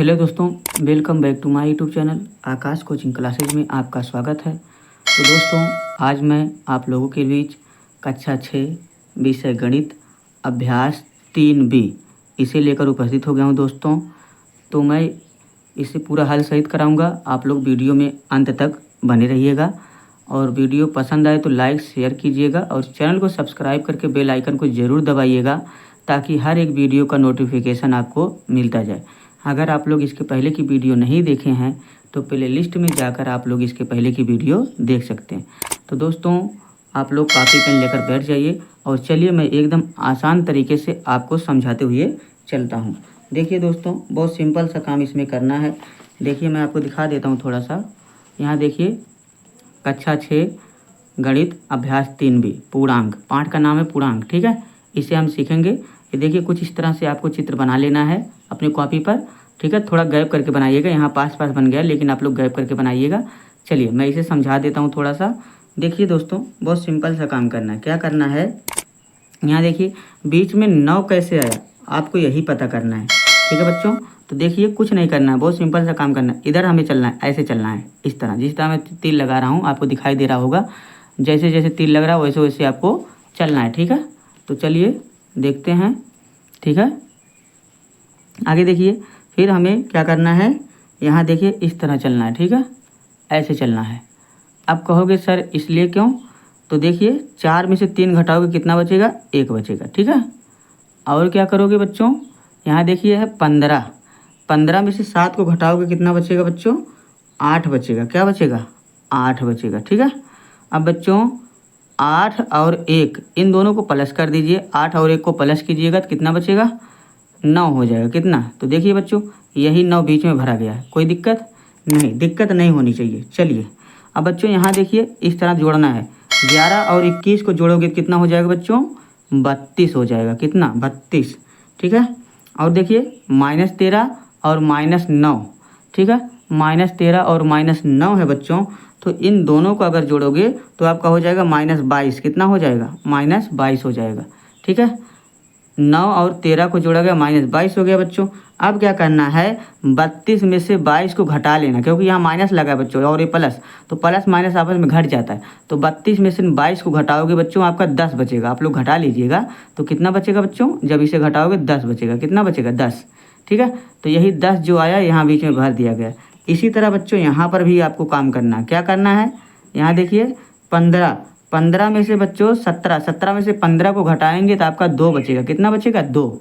Hello दोस्तों, welcome back to my YouTube channel Aakash coaching classes में आपका स्वागत है। तो दोस्तों, आज मैं आप लोगों के बीच कक्षा 6 विषय गणित अभ्यास 3B इसे लेकर उपस्थित हो गया हूं दोस्तों। तो मैं इसे पूरा हल सहित कराऊंगा। आप लोग वीडियो में अंत तक बने रहिएगा और वीडियो पसंद आए तो लाइक शेयर कीजिएगा और चैनल को सब्सक्राइब करके बेल आइकन को ज़रूर दबाइएगा ताकि हर एक वीडियो का नोटिफिकेशन आपको मिलता जाए। अगर आप लोग इसके पहले की वीडियो नहीं देखे हैं तो प्ले लिस्ट में जाकर आप लोग इसके पहले की वीडियो देख सकते हैं। तो दोस्तों, आप लोग कॉपी पेन लेकर बैठ जाइए और चलिए मैं एकदम आसान तरीके से आपको समझाते हुए चलता हूँ। देखिए दोस्तों, बहुत सिंपल सा काम इसमें करना है। देखिए मैं आपको दिखा देता हूँ थोड़ा सा। यहाँ देखिए, कक्षा 6 गणित अभ्यास 3B पूर्णांक, पाठ का नाम है पूर्णांक। ठीक है, इसे हम सीखेंगे। ये देखिए, कुछ इस तरह से आपको चित्र बना लेना है अपनी कॉपी पर। ठीक है, थोड़ा गैप करके बनाइएगा। यहाँ पास पास बन गया लेकिन आप लोग गैप करके बनाइएगा। चलिए मैं इसे समझा देता हूँ थोड़ा सा। देखिए दोस्तों, बहुत सिंपल सा काम करना है। क्या करना है, यहाँ देखिए बीच में 9 कैसे आया आपको यही पता करना है। ठीक है बच्चों, तो देखिए कुछ नहीं करना है, बहुत सिंपल सा काम करना है। इधर हमें चलना है, ऐसे चलना है, इस तरह। जिस तरह मैं तीर लगा रहा हूँ आपको दिखाई दे रहा होगा। जैसे जैसे तीर लग रहा है वैसे वैसे आपको चलना है। ठीक है, तो चलिए देखते हैं। ठीक है, आगे देखिए, फिर हमें क्या करना है, यहाँ देखिए इस तरह चलना है। ठीक है, ऐसे चलना है। अब कहोगे सर इसलिए क्यों, तो देखिए 4 में से 3 घटाओगे कितना बचेगा, 1 बचेगा। ठीक है, और क्या करोगे बच्चों, यहाँ देखिए है 15, 15 में से 7 को घटाओगे कितना बचेगा बच्चों, 8 बचेगा। क्या बचेगा, 8 बचेगा। ठीक है, अब बच्चों 8 और 1 इन दोनों को प्लस कर दीजिए। 8 और 1 को प्लस कीजिएगा तो कितना बचेगा, 9 हो जाएगा। कितना, तो देखिए बच्चों यही 9 बीच में भरा गया है। कोई दिक्कत नहीं, दिक्कत नहीं होनी चाहिए। चलिए अब बच्चों यहाँ देखिए इस तरह जोड़ना है। 11 और 21 को जोड़ोगे तो कितना हो जाएगा बच्चों, 32 हो जाएगा। कितना, 32। ठीक है, और देखिए -13 और -9। ठीक है, -13 और -9 है बच्चों। तो इन दोनों को अगर जोड़ोगे तो आपका हो जाएगा -22। कितना हो जाएगा, -22 हो जाएगा। ठीक है, 9 और 13 को जोड़ा गया, -22 हो गया बच्चों। अब क्या करना है, 32 में से 22 को घटा लेना, क्योंकि यहाँ माइनस लगा है बच्चों और ये प्लस, तो प्लस माइनस आपस में घट जाता है। तो 32 में से 22 को घटाओगे बच्चों आपका 10 बचेगा। आप लोग घटा लीजिएगा तो कितना बचेगा बच्चों, जब इसे घटाओगे 10 बचेगा। कितना बचेगा, 10। ठीक है, तो यही 10 जो आया यहाँ बीच में भर दिया गया। इसी तरह बच्चों यहाँ पर भी आपको काम करना है। क्या करना है, यहाँ देखिए 15, 15 में से बच्चों 17, 17 में से 15 को घटाएंगे तो आपका 2 बचेगा। कितना बचेगा, 2।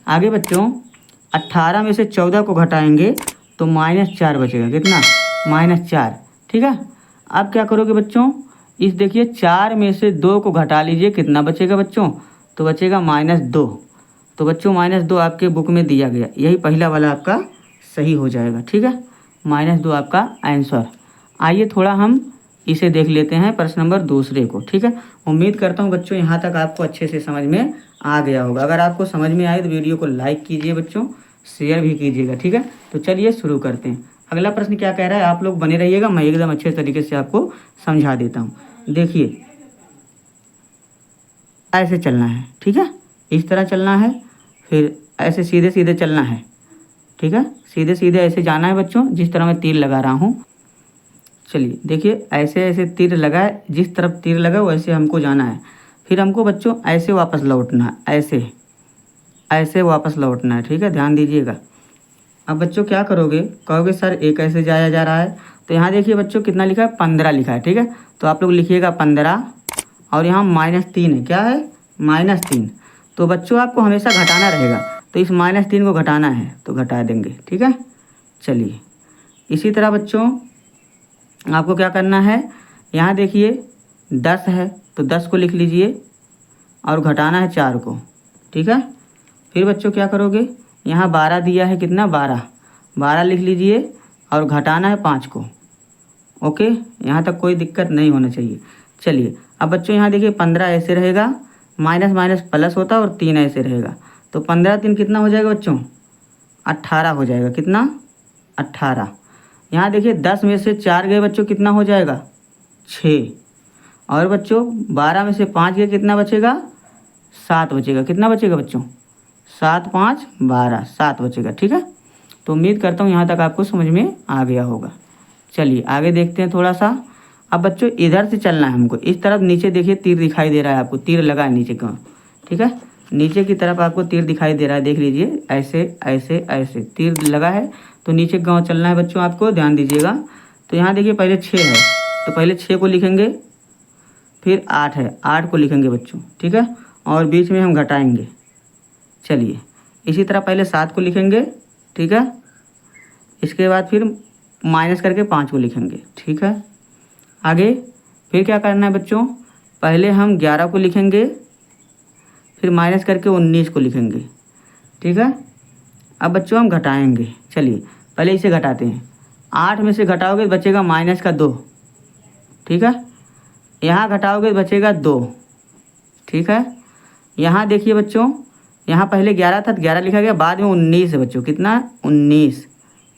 आगे बच्चों 18 में से 14 को घटाएंगे तो -4 बचेगा। कितना, -4। ठीक है, अब क्या करोगे बच्चों, इस देखिए 4 में से 2 को घटा लीजिए, कितना बचेगा बच्चों, तो बचेगा -2। तो बच्चों -2 आपके बुक में दिया गया, यही पहला वाला आपका सही हो जाएगा। ठीक है, -2 आपका आंसर। आइए थोड़ा हम इसे देख लेते हैं, प्रश्न नंबर दूसरे को। ठीक है, उम्मीद करता हूँ बच्चों यहाँ तक आपको अच्छे से समझ में आ गया होगा। अगर आपको समझ में आए तो वीडियो को लाइक कीजिए बच्चों, शेयर भी कीजिएगा। ठीक है, तो चलिए शुरू करते हैं। अगला प्रश्न क्या कह रहा है, आप लोग बने रहिएगा, मैं एकदम अच्छे तरीके से आपको समझा देता हूँ। देखिए ऐसे चलना है। ठीक है, इस तरह चलना है, फिर ऐसे सीधे सीधे चलना है। ठीक है, सीधे सीधे ऐसे जाना है बच्चों, जिस तरह मैं तीर लगा रहा हूँ। चलिए देखिए, ऐसे ऐसे तीर लगाए, जिस तरफ तीर लगा वैसे हमको जाना है। फिर हमको बच्चों ऐसे वापस लौटना है, ऐसे ऐसे वापस लौटना है। ठीक है, ध्यान दीजिएगा। अब बच्चों क्या करोगे, कहोगे सर एक ऐसे जाया जा रहा है, तो यहाँ देखिए बच्चों कितना लिखा है, 15 लिखा है। ठीक है, तो आप लोग लिखिएगा 15 और यहाँ -3 है। क्या है, -3। तो बच्चों आपको हमेशा घटाना रहेगा, तो इस -3 को घटाना है तो घटा देंगे। ठीक है, चलिए इसी तरह बच्चों आपको क्या करना है, यहाँ देखिए 10 है तो 10 को लिख लीजिए और घटाना है 4 को। ठीक है, फिर बच्चों क्या करोगे, यहाँ 12 दिया है, कितना 12, 12 लिख लीजिए और घटाना है 5 को। ओके, यहाँ तक कोई दिक्कत नहीं होना चाहिए। चलिए अब बच्चों यहाँ देखिए 15 ऐसे रहेगा, माइनस माइनस प्लस होता है और 3 ऐसे रहेगा, तो 15 3 कितना हो जाएगा बच्चों, 18 हो जाएगा। कितना, 18। यहाँ देखिए 10 में से 4 गए बच्चों, कितना हो जाएगा, 6। और बच्चों 12 में से 5 गए, कितना बचेगा, 7 बचेगा। कितना बचेगा बच्चों, 7 5 12, 7 बचेगा। ठीक है, तो उम्मीद करता हूँ यहाँ तक आपको समझ में आ गया होगा। चलिए आगे देखते हैं थोड़ा सा। अब बच्चों इधर से चलना है हमको, इस तरफ नीचे देखिए तीर दिखाई दे रहा है आपको, तीर लगा है नीचे का, ठीक है। नीचे की तरफ आपको तीर दिखाई दे रहा है, देख लीजिए ऐसे ऐसे ऐसे तीर लगा है। तो नीचे गाँव चलना है बच्चों, आपको ध्यान दीजिएगा। तो यहाँ देखिए पहले 6 है, तो पहले 6 को लिखेंगे, फिर 8 है, 8 को लिखेंगे बच्चों, ठीक है। और बीच में हम घटाएंगे। चलिए इसी तरह पहले 7 को लिखेंगे, ठीक है। इसके बाद फिर माइनस करके 5 को लिखेंगे, ठीक है। आगे फिर क्या करना है बच्चों, पहले हम 11 को लिखेंगे, फिर माइनस करके 19 को लिखेंगे, ठीक है। अब बच्चों हम घटाएंगे। चलिए पहले इसे घटाते हैं। 8 में से घटाओगे तो बचेगा माइनस का 2, ठीक है। यहाँ घटाओगे तो बचेगा 2, ठीक है। यहाँ देखिए बच्चों, यहाँ पहले 11 था तो 11 लिखा गया, बाद में 19 है बच्चों, कितना 19,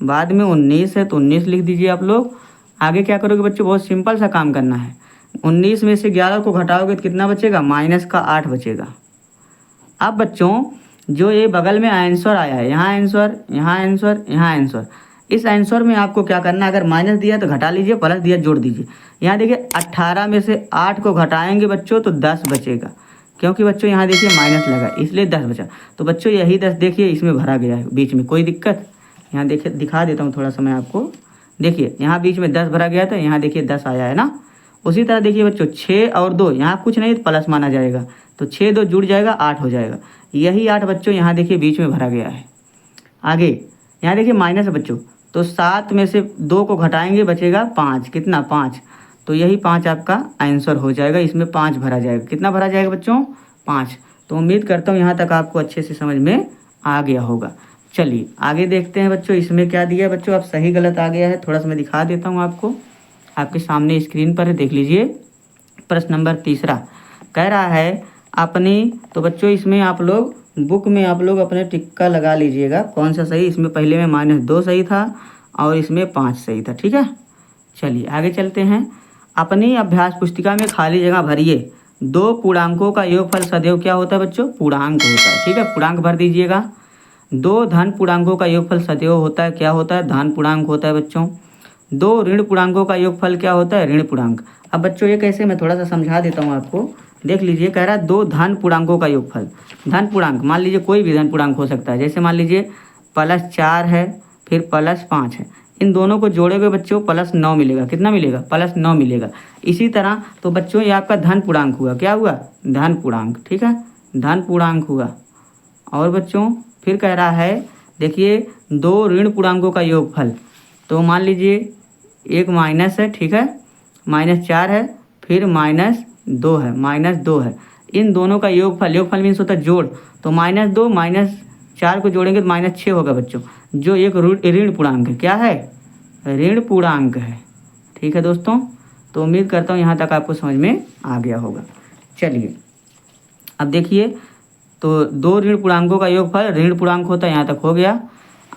बाद में 19 है तो 19 लिख दीजिए आप लोग। आगे क्या करोगे बच्चों, बहुत सिंपल सा काम करना है। 19 में से 11 को घटाओगे तो कितना बचेगा, माइनस का 8 बचेगा। अब बच्चों जो ये बगल में आंसर आया है, यहाँ आंसर, यहाँ आंसर, यहाँ आंसर, इस आंसर में आपको क्या करना है, अगर माइनस दिया तो घटा लीजिए, प्लस दिया जोड़ दीजिए। यहाँ देखिए 18 में से 8 को घटाएंगे बच्चों तो 10 बचेगा, क्योंकि बच्चों यहाँ देखिए माइनस लगा इसलिए 10 बचा। तो बच्चों यही 10 देखिए इसमें भरा गया है बीच में, कोई दिक्कत। यहाँ देखिए दिखा देता हूँ थोड़ा सा मैं आपको, देखिए यहाँ बीच में 10 भरा गया था, यहाँ देखिए 10 आया है ना। उसी तरह देखिए बच्चों 6 और 2, यहाँ कुछ नहीं तो प्लस माना जाएगा, तो 6 2 जुड़ जाएगा 8 हो जाएगा। यही 8 बच्चों यहाँ देखिए बीच में भरा गया है। आगे यहाँ देखिए माइनस है बच्चों, तो 7 में से 2 को घटाएंगे बचेगा 5, कितना 5, तो यही 5 आपका आंसर हो जाएगा, इसमें 5 भरा जाएगा। कितना भरा जाएगा बच्चों, 5। तो उम्मीद करता हूँ यहाँ तक आपको अच्छे से समझ में आ गया होगा। चलिए आगे देखते हैं बच्चों, इसमें क्या दिया है बच्चों, अब सही गलत आ गया है, थोड़ा सा मैं दिखा देता हूँ आपको, आपके सामने स्क्रीन पर है, देख लीजिए। प्रश्न नंबर 3 कह रहा है अपनी, तो बच्चों इसमें आप लोग बुक में आप लोग अपने टिक्का लगा लीजिएगा कौन सा सही। इसमें पहले में -2 सही था और इसमें 5 सही था, ठीक है। चलिए आगे चलते हैं। अपनी अभ्यास पुस्तिका में खाली जगह भरिए। 2 पूर्णांकों का योगफल सदैव क्या होता है बच्चों, पूर्णांक होता है, ठीक है। पूर्णांक भर दीजिएगा। 2 धन पूर्णांकों का योगफल सदैव होता है, क्या होता है, धन पूर्णांक होता है बच्चों। 2 ऋण पूर्णांकों का योगफल क्या होता है, ऋण पूर्णांक। अब बच्चों ये कैसे, मैं थोड़ा सा समझा देता हूँ आपको, देख लीजिए। कह रहा है 2 धन पूर्णांकों का योगफल। धन पूर्णांक मान लीजिए कोई भी धन पूर्णांक हो सकता है, जैसे मान लीजिए +4 है, फिर +5 है, इन दोनों को जोड़ोगे बच्चों +9 मिलेगा, कितना मिलेगा, +9 मिलेगा। इसी तरह तो बच्चों ये आपका धन पूर्णांक हुआ, क्या हुआ, धन पूर्णांक, ठीक है, धन पूर्णांक हुआ। और बच्चों फिर कह रहा है देखिए 2 ऋण पूर्णांकों का योगफल, तो मान लीजिए एक माइनस है, ठीक है, -4 है, फिर -2 है, -2 है, इन दोनों का योगफल, योगफल मीन्स होता है जोड़, तो -2 -4 को जोड़ेंगे तो -6 होगा बच्चों, जो एक ऋण पूर्णांक है, क्या है, ऋण पूर्णांक है, ठीक है दोस्तों। तो उम्मीद करता हूँ यहाँ तक आपको समझ में आ गया होगा। चलिए अब देखिए, तो 2 ऋण पूर्णांकों का योगफल ऋण पूर्णांक होता है, यहाँ तक हो गया।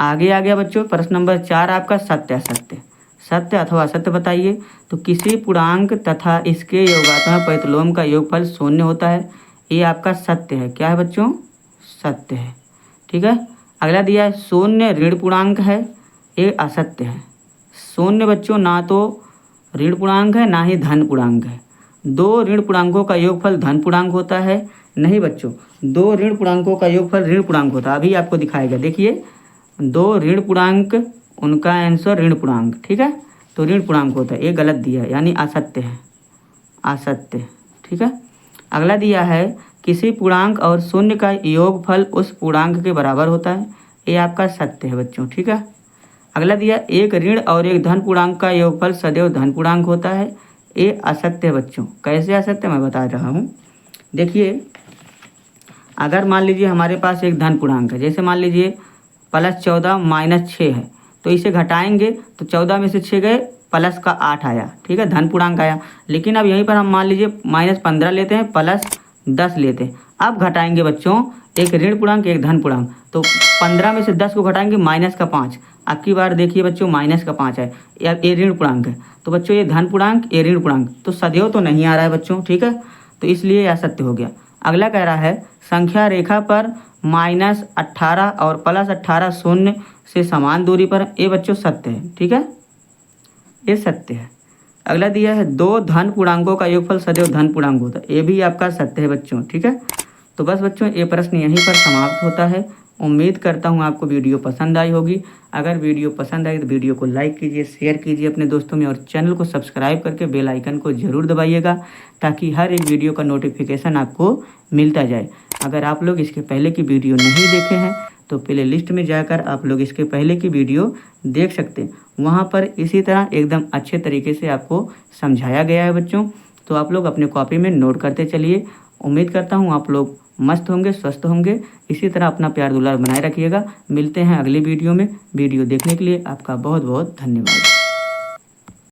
आगे आ गया बच्चों प्रश्न नंबर 4 आपका, सत्य असत्य, सत्य अथवा असत्य बताइए। तो किसी पूर्णांक तथा इसके योगात्मक प्रतिलोम का योगफल 0 होता है, ये आपका सत्य है, क्या है बच्चों, सत्य है, ठीक है। अगला दिया है 0 ऋण पूर्णांक है, ये असत्य है। 0 बच्चों ना तो ऋण पूर्णांक है ना ही धन पूर्णांक है। 2 ऋण पूर्णांकों का योगफल धन पूर्णांक होता है, नहीं बच्चों, 2 ऋण पूर्णांकों का योगफल ऋण पूर्णांक होता है। अभी आपको दिखाएगा, देखिए 2 ऋण पूर्णांक, उनका आंसर ऋण पूर्णांक, ठीक है, तो ऋण पूर्णांक होता है, ये गलत दिया है, यानी असत्य है, असत्य, ठीक है। अगला दिया है किसी पूर्णांक और 0 का योगफल उस पूर्णांक के बराबर होता है, ये आपका सत्य है बच्चों, ठीक है। अगला दिया एक ऋण और एक धन पूर्णांक का योगफल सदैव धन पूर्णांक होता है, ये असत्य है बच्चों। कैसे असत्य, मैं बता रहा हूँ। देखिए अगर मान लीजिए हमारे पास एक धन पूर्णांक है, जैसे मान लीजिए +14 -6 है, तो इसे घटाएंगे तो 14 में से 6 गए, प्लस का 8 आया, ठीक है, धन पूर्णांक आया। लेकिन अब यहीं पर हम मान लीजिए -15 लेते हैं, +10 लेते हैं। अब घटाएंगे बच्चों एक ऋण पूर्णांक एक धन पूर्णांक, तो 15 में से 10 को घटाएंगे -5। अब की बार देखिए बच्चों -5 है, ये ऋण पूर्णांक है, तो बच्चों ये धन पूर्णांक ये ऋण पूर्णांक, तो सदैव तो नहीं आ रहा है बच्चों, ठीक है, तो इसलिए यह असत्य हो गया। अगला कह रहा है संख्या रेखा पर -18 और +18 शून्य से समान दूरी पर, ये बच्चों सत्य है, ठीक है, ये सत्य है। अगला दिया है 2 धन पूर्णांकों का योगफल सदैव धन पूर्णांक होता है, ये भी आपका सत्य है बच्चों, ठीक है। तो बस बच्चों ये प्रश्न यहीं पर समाप्त होता है। उम्मीद करता हूँ आपको वीडियो पसंद आई होगी। अगर वीडियो पसंद आई तो वीडियो को लाइक कीजिए, शेयर कीजिए अपने दोस्तों में, और चैनल को सब्सक्राइब करके बेल आइकन को ज़रूर दबाइएगा ताकि हर एक वीडियो का नोटिफिकेशन आपको मिलता जाए। अगर आप लोग इसके पहले की वीडियो नहीं देखे हैं तो प्ले लिस्ट में जाकर आप लोग इसके पहले की वीडियो देख सकते हैं। वहाँ पर इसी तरह एकदम अच्छे तरीके से आपको समझाया गया है बच्चों। तो आप लोग अपने कॉपी में नोट करते चलिए। उम्मीद करता हूँ आप लोग मस्त होंगे, स्वस्थ होंगे। इसी तरह अपना प्यार दुलार बनाए रखिएगा। मिलते हैं अगली वीडियो में। वीडियो देखने के लिए आपका बहुत बहुत धन्यवाद।